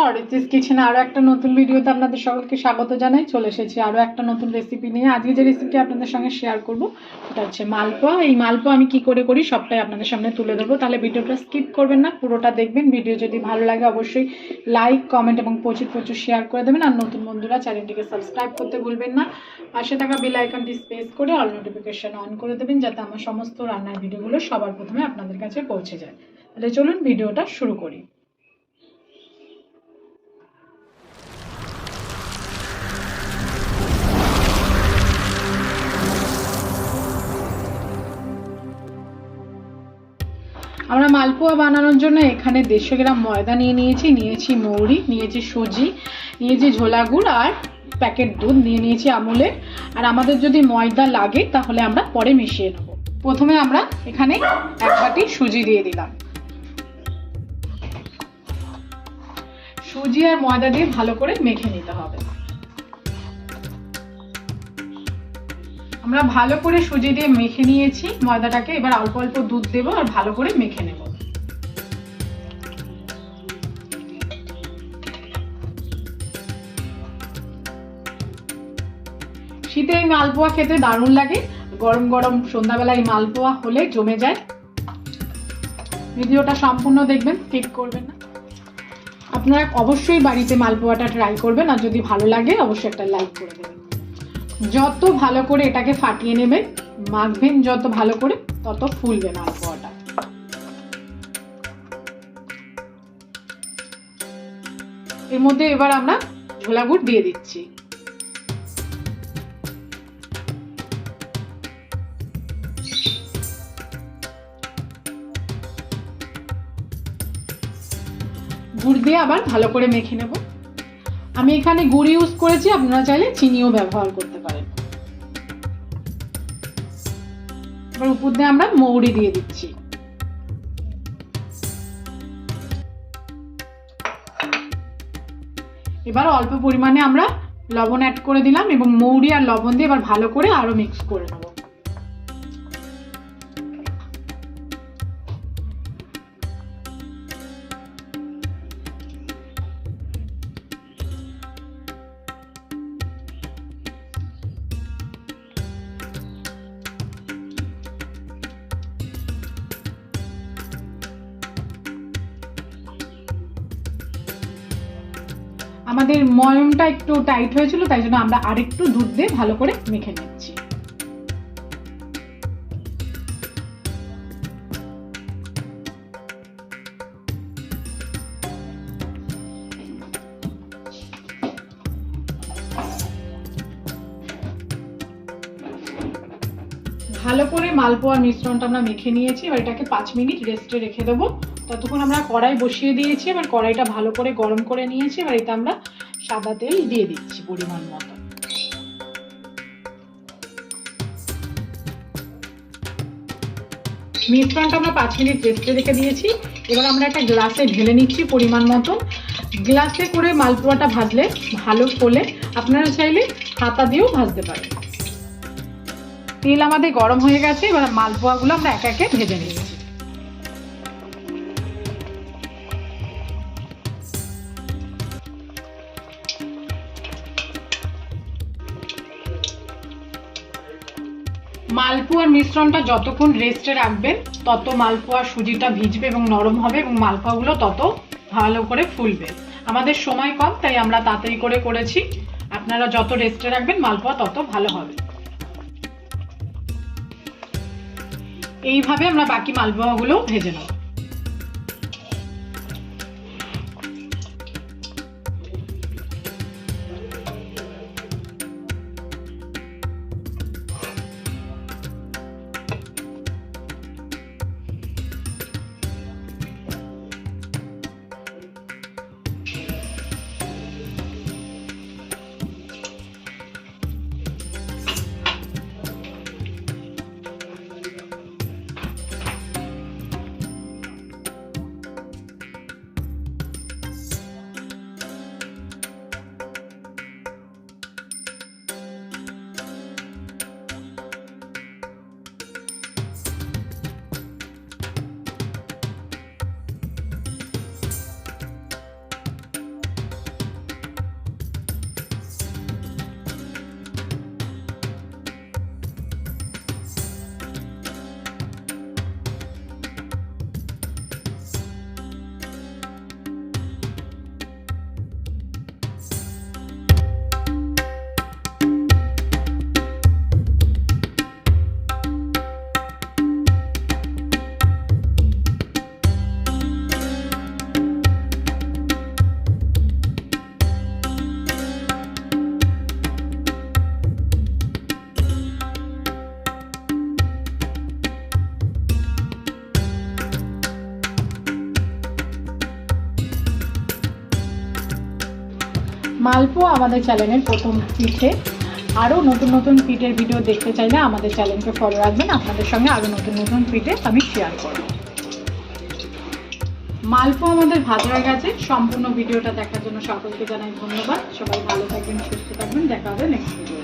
অরিত্রিস কিচেনে আরও একটা নতুন ভিডিওতে আপনাদের সকলকে স্বাগত জানাই। চলে এসেছি আরও একটা নতুন রেসিপি নিয়ে। আজকে যে রেসিপিটি আপনাদের সঙ্গে শেয়ার করব সেটা হচ্ছে মালপোয়া। এই মালপোয়া আমি কি করে করি সবটাই আপনাদের সামনে তুলে ধরবো, তাহলে ভিডিওটা স্কিপ করবেন না, পুরোটা দেখবেন। ভিডিও যদি ভালো লাগে অবশ্যই লাইক, কমেন্ট এবং প্রচুর শেয়ার করে দেবেন। আর নতুন বন্ধুরা চ্যানেলটিকে সাবস্ক্রাইব করতে ভুলবেন না। পাশে থাকা বেল আইকনটি প্রেস করে অল নোটিফিকেশন অন করে দেবেন, যাতে আমার সমস্ত রান্নার ভিডিওগুলো সবার প্রথমে আপনাদের কাছে পৌঁছে যায়। তাহলে চলুন ভিডিওটা শুরু করি। আমরা মালপোয়া বানানোর জন্য এখানে 150 গ্রাম ময়দা নিয়েছি মৌরি, নিয়েছি সুজি, নিয়েছি ঝোলা গুড় আর প্যাকেট দুধ নিয়েছি আমুলের। আর আমাদের যদি ময়দা লাগে তাহলে আমরা পরে মিশিয়ে নেব। প্রথমে আমরা এখানে 1 বাটি সুজি দিয়ে দিলাম। সুজি আর ময়দা দিয়ে ভালো করে মেখে নিতে হবে। আমরা ভালো করে সুজি দিয়ে মেখে নিয়েছি ময়দাটাকে। এবার অল্প অল্প দুধ দেবো আর ভালো করে মেখে নেব। শীতে এই মালপোয়া খেতে দারুণ লাগে। গরম গরম সন্ধ্যাবেলায় মালপোয়া হলে জমে যায়। ভিডিওটা সম্পূর্ণ দেখবেন, স্কিপ করবেন না। আপনারা অবশ্যই বাড়িতে মালপোয়াটা ট্রাই করবেন, আর যদি ভালো লাগে অবশ্যই একটা লাইক করে দেবেন। যত ভালো করে এটাকে ফাটিয়ে নেবেন, মাখবেন যত ভালো করে, তত ফুলবে মালপোয়াটা। এর মধ্যে এবার আমরা ঝোলা গুড় দিয়ে দিচ্ছি। গুড় দিয়ে আবার ভালো করে মেখে নেব। আমি এখানে গুড় ইউজ করেছি, আপনারা চাইলে চিনিও ব্যবহার করতে পারেন। এবার উপর দিয়ে আমরা মৌরি দিয়ে দিচ্ছি। এবার অল্প পরিমাণে আমরা লবণ অ্যাড করে দিলাম এবং মৌরি আর লবণ দিয়ে এবার ভালো করে আরো মিক্স করে নেব। আমাদের ময়মটা একটু টাইট হয়েছিল, তাই জন্য আমরা আরেকটু দুধ দিয়ে ভালো করে মেখে নিচ্ছি। ভালো করে মালপোয়ার মিশ্রণটা আমরা মেখে নিয়েছি। এবার এটাকে 5 মিনিট রেস্টে রেখে দেবো। ততক্ষণ আমরা কড়াই বসিয়ে দিয়েছি। এবার কড়াইটা ভালো করে গরম করে নিয়েছি। এবার এটা আমরা সাদা তেল দিয়ে দিচ্ছি পরিমাণ মতো। মিশ্রণটা আমরা 5 মিনিট রেস্টে রেখে দিয়েছি। এবার আমরা একটা গ্লাসে ঢেলে নিচ্ছি পরিমাণ মতো। গ্লাসে করে মালপোয়াটা ভাজলে ভালো ফোলে। আপনারা চাইলে হাতা দিয়েও ভাজতে পারেন। তেল আমাদের গরম হয়ে গেছে। এবার মালপোয়াগুলো আমরা একে একে ভেজে নিচ্ছি। মালপোয়ার মিশ্রণটা যতক্ষণ রেস্টে রাখবেন তত মালপোয়া সুজিটা ভিজবে এবং নরম হবে এবং মালপোয়াগুলো তত ভালো করে ফুলবে। আমাদের সময় কম, তাই আমরা তাড়াতাড়ি করে করেছি। আপনারা যত রেস্টে রাখবেন মালপোয়া তত ভালো হবে। এইভাবে আমরা বাকি মালপোয়াগুলো ভেজে নেব। মালপোয়া আমাদের চ্যানেলের প্রথম পিঠে। আরও নতুন নতুন পিঠের ভিডিও দেখতে চাইলে আমাদের চ্যানেলকে ফলো রাখবেন, আপনাদের সঙ্গে আরও নতুন নতুন পিঠে আমি শেয়ার করব। মালপোয়া আমাদের ভাজা হয়ে গেছে। সম্পূর্ণ ভিডিওটা দেখার জন্য সকলকে জানাই ধন্যবাদ। সবাই ভালো থাকবেন, সুস্থ থাকবেন, দেখা হবে নেক্সট ভিডিও।